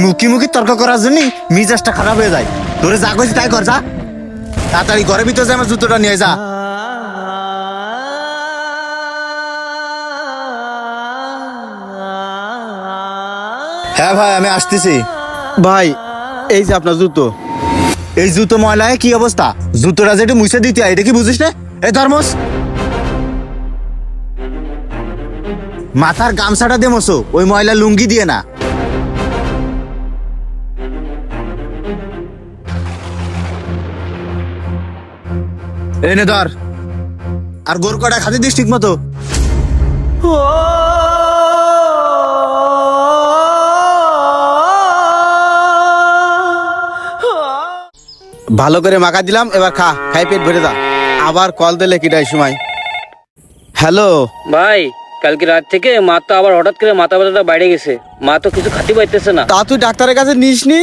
মুখি মুখি তর্ক করার জন্য মিজাজটা খারাপ হয়ে যায়। তোরে যা কইছি তাই কর, যা তাড়াতাড়ি ঘরের ভিতরে যা, আমার জুতোটা নিয়ে যা। হ্যাঁ ভাই, আমি আসতেছি। ভাই এই যে আপনার জুতো। এই জুতো ময়লায় কি অবস্থা? জুতোটা যেটা মুছে দিতে হয়, এটা কি বুঝিস না? এই ধর্মস, মাথার গামছাটা দে মশো, ওই ময়লা লুঙ্গি দিয়ে না। এনে ধর, আর গোর কটা খাতে দিস ঠিক মতো। ভালো করে মাখা দিলাম, এবার খা, খাই পেট ভরে যা। আবার কল দিলে কিটাই সময়। হ্যালো ভাই, কালকে রাত থেকে মা তো আবার হঠাৎ করে মাথা ব্যথাটা বাইরে গেছে। মা তো কিছু খাতে পাইতেছে না। তা তুই ডাক্তারের কাছে নিস নি?